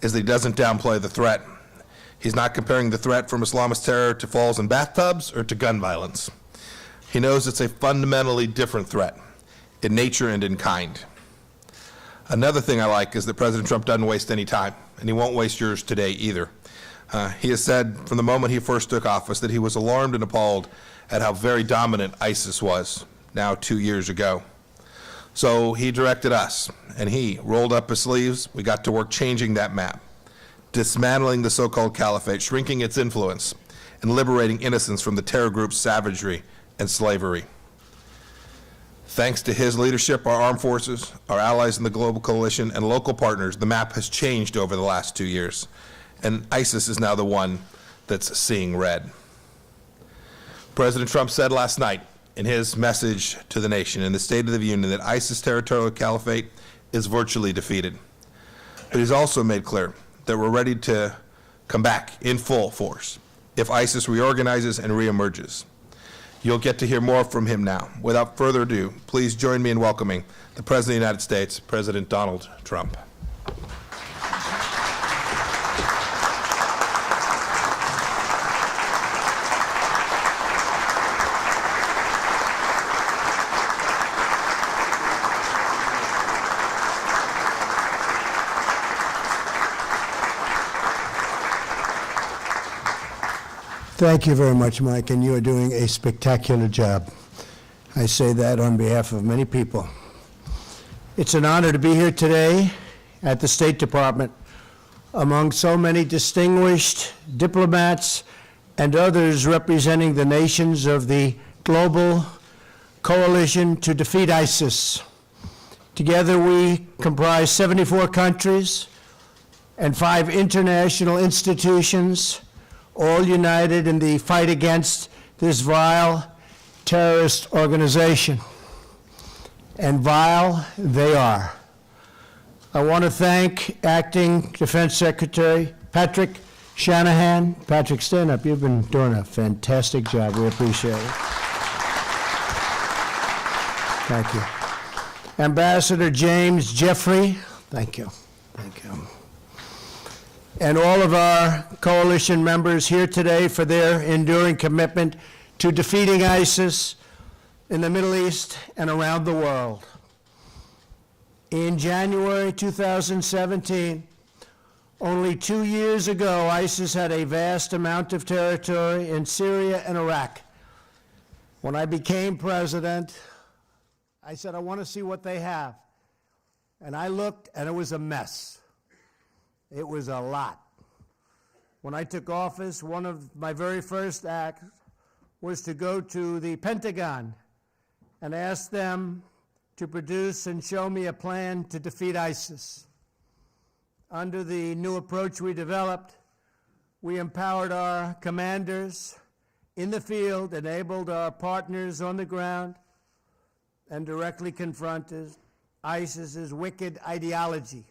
is that he doesn't downplay the threat. He's not comparing the threat from Islamist terror to falls in bathtubs or to gun violence. He knows it's a fundamentally different threat in nature and in kind. Another thing I like is that President Trump doesn't waste any time, and he won't waste yours today either. He has said from the moment he first took office that he was alarmed and appalled at how very dominant ISIS was now 2 years ago. So he directed us, and he rolled up his sleeves. We got to work changing that map, dismantling the so-called caliphate, shrinking its influence, and liberating innocents from the terror group's savagery and slavery. Thanks to his leadership, our armed forces, our allies in the global coalition, and local partners, the map has changed over the last 2 years, and ISIS is now the one that's seeing red. President Trump said last night in his message to the nation in the State of the Union that ISIS territorial caliphate is virtually defeated. But he's also made clear that we're ready to come back in full force if ISIS reorganizes and reemerges. You'll get to hear more from him now. Without further ado, please join me in welcoming the President of the United States, President Donald Trump. Thank you very much, Mike, and you are doing a spectacular job. I say that on behalf of many people. It's an honor to be here today at the State Department among so many distinguished diplomats and others representing the nations of the global coalition to defeat ISIS. Together we comprise 74 countries and 5 international institutions, all united in the fight against this vile terrorist organization. And vile they are. I want to thank Acting Defense Secretary Patrick Shanahan. Patrick, stand up. You've been doing a fantastic job. We appreciate it. Thank you. Ambassador James Jeffrey. Thank you. Thank you. And all of our coalition members here today for their enduring commitment to defeating ISIS in the Middle East and around the world. In January 2017, only 2 years ago, ISIS had a vast amount of territory in Syria and Iraq. When I became president, I said, I want to see what they have. And I looked, and it was a mess. It was a lot. When I took office, one of my very first acts was to go to the Pentagon and ask them to produce and show me a plan to defeat ISIS. Under the new approach we developed, we empowered our commanders in the field, enabled our partners on the ground, and directly confronted ISIS's wicked ideology.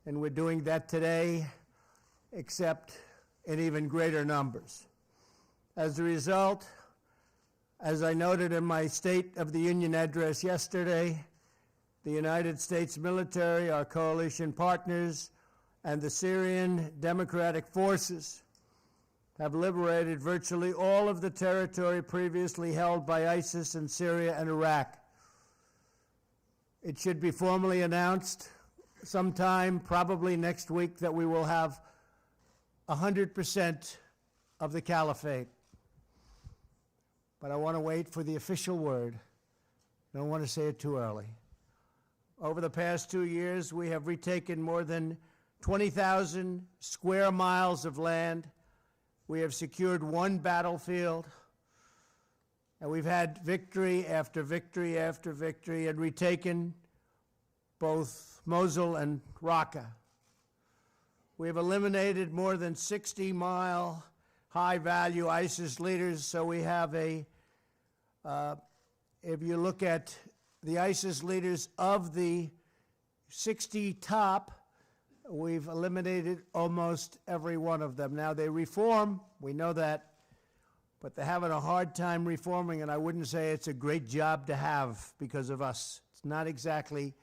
And we're doing that today, except in even greater numbers. As a result, as I noted in my State of the Union address yesterday, the United States military, our coalition partners, and the Syrian Democratic Forces have liberated virtually all of the territory previously held by ISIS in Syria and Iraq. It should be formally announced sometime, probably next week, that we will have 100% of the caliphate. But I want to wait for the official word. I don't want to say it too early. Over the past 2 years, we have retaken more than 20,000 square miles of land. We have secured one battlefield. And we've had victory after victory after victory and retaken both Mosul and Raqqa. We have eliminated more than 60-mile high-value ISIS leaders, so we have if you look at the ISIS leaders of the 60 top, we've eliminated almost every one of them. Now, they reform, we know that, but they're having a hard time reforming, and I wouldn't say it's a great job to have because of us. It's not exactly,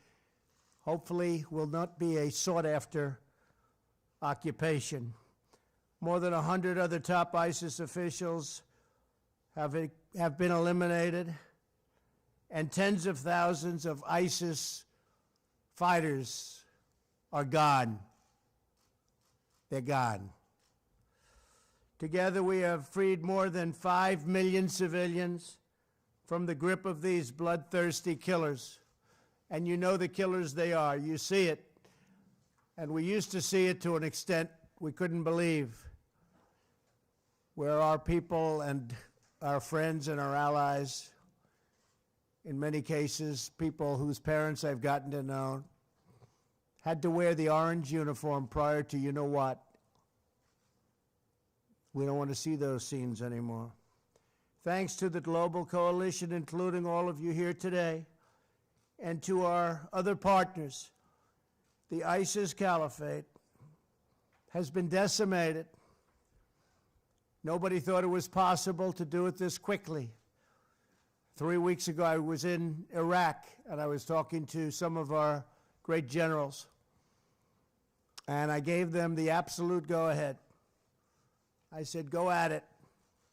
hopefully, will not be a sought-after occupation. More than 100 other top ISIS officials have been eliminated, and tens of thousands of ISIS fighters are gone. They're gone. Together, we have freed more than 5 million civilians from the grip of these bloodthirsty killers. And you know the killers they are. You see it. And we used to see it to an extent we couldn't believe, where our people and our friends and our allies, in many cases, people whose parents I've gotten to know, had to wear the orange uniform prior to you know what. We don't want to see those scenes anymore. Thanks to the global coalition, including all of you here today, and to our other partners, the ISIS caliphate has been decimated. Nobody thought it was possible to do it this quickly. 3 weeks ago, I was in Iraq, and I was talking to some of our great generals, and I gave them the absolute go-ahead. I said, go at it.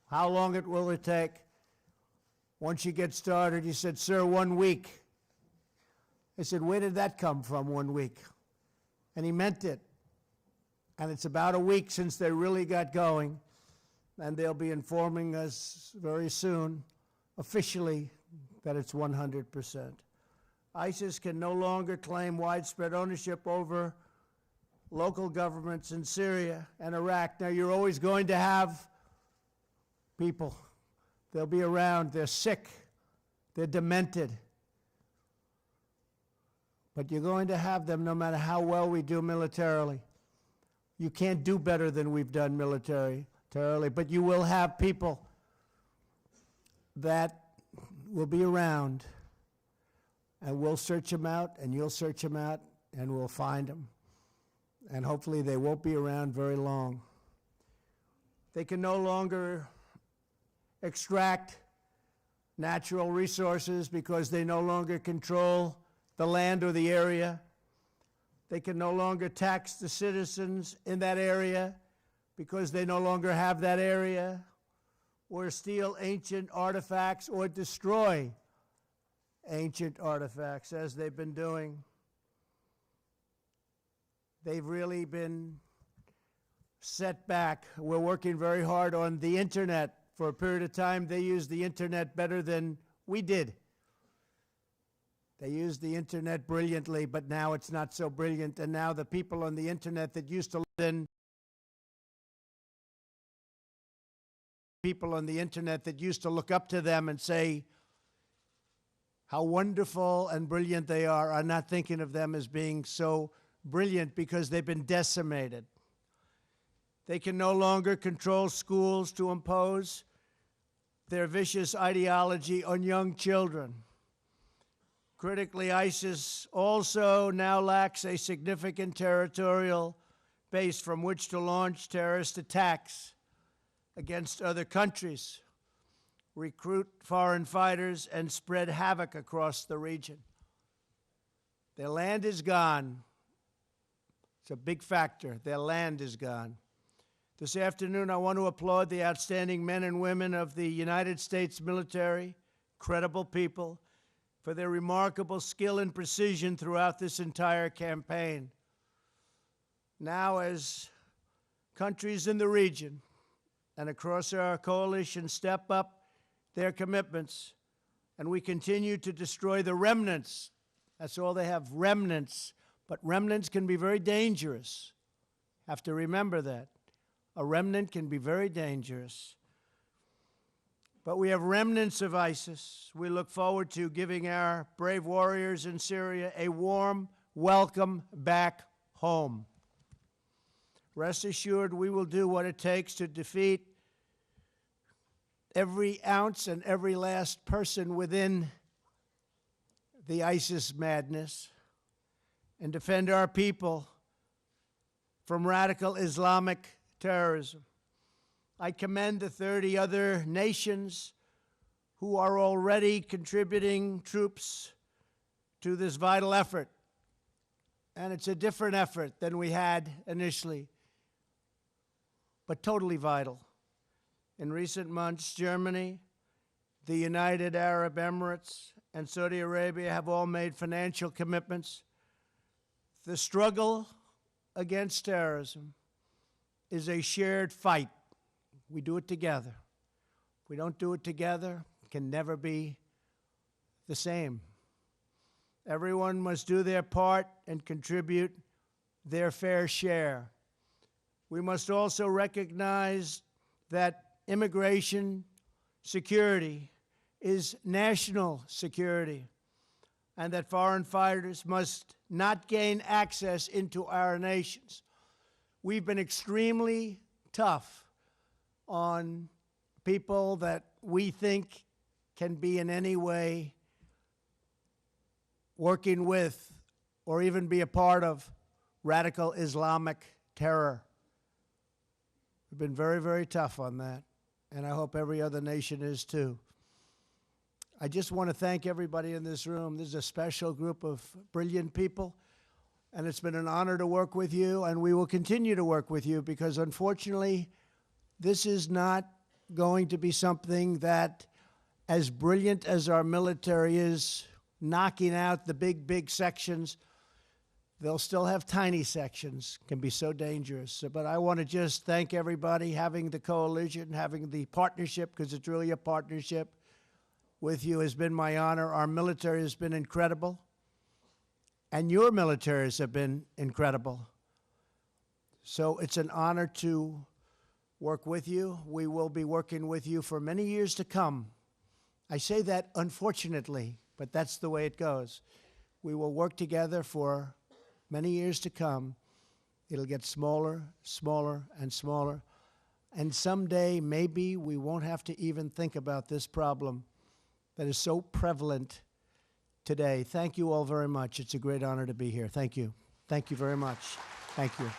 How long will it take? Once you get started, he said, sir, 1 week. I said, where did that come from, 1 week? And he meant it. And it's about a week since they really got going, and they'll be informing us very soon, officially, that it's 100%. ISIS can no longer claim widespread ownership over local governments in Syria and Iraq. Now, you're always going to have people. They'll be around. They're sick. They're demented. But you're going to have them no matter how well we do militarily. You can't do better than we've done militarily, but you will have people that will be around, and we'll search them out, and you'll search them out, and we'll find them. And hopefully they won't be around very long. They can no longer extract natural resources because they no longer control the land or the area. They can no longer tax the citizens in that area because they no longer have that area, or steal ancient artifacts or destroy ancient artifacts as they've been doing. They've really been set back. We're working very hard on the internet. For a period of time, they used the internet better than we did. They used the internet brilliantly, but now it's not so brilliant. And now the people on the internet that used to live in people on the internet that used to look up to them and say how wonderful and brilliant they are not thinking of them as being so brilliant because they've been decimated. They can no longer control schools to impose their vicious ideology on young children. Critically, ISIS also now lacks a significant territorial base from which to launch terrorist attacks against other countries, recruit foreign fighters, and spread havoc across the region. Their land is gone. It's a big factor. Their land is gone. This afternoon, I want to applaud the outstanding men and women of the United States military, credible people, for their remarkable skill and precision throughout this entire campaign. Now, as countries in the region and across our coalition step up their commitments, and we continue to destroy the remnants, that's all they have, remnants, but remnants can be very dangerous. Have to remember that. A remnant can be very dangerous. But we have remnants of ISIS. We look forward to giving our brave warriors in Syria a warm welcome back home. Rest assured, we will do what it takes to defeat every ounce and every last person within the ISIS madness and defend our people from radical Islamic terrorism. I commend the 30 other nations who are already contributing troops to this vital effort. And it's a different effort than we had initially. but totally vital. In recent months, Germany, the United Arab Emirates, and Saudi Arabia have all made financial commitments. The struggle against terrorism is a shared fight. We do it together. If we don't do it together, it can never be the same. Everyone must do their part and contribute their fair share. We must also recognize that immigration security is national security, and that foreign fighters must not gain access into our nations. We've been extremely tough on people that we think can be in any way working with or even be a part of radical Islamic terror. We've been very, very tough on that, and I hope every other nation is too. I just want to thank everybody in this room. This is a special group of brilliant people, and it's been an honor to work with you, and we will continue to work with you because, unfortunately, this is not going to be something that, as brilliant as our military is, knocking out the big sections, they'll still have tiny sections, can be so dangerous. But I want to just thank everybody, having the coalition, having the partnership, because it's really a partnership with you has been my honor. Our military has been incredible, and your militaries have been incredible. So it's an honor to work with you. We will be working with you for many years to come. I say that unfortunately, but that's the way it goes. We will work together for many years to come. It'll get smaller, smaller, and smaller. And someday, maybe we won't have to even think about this problem that is so prevalent today. Thank you all very much. It's a great honor to be here. Thank you. Thank you very much. Thank you.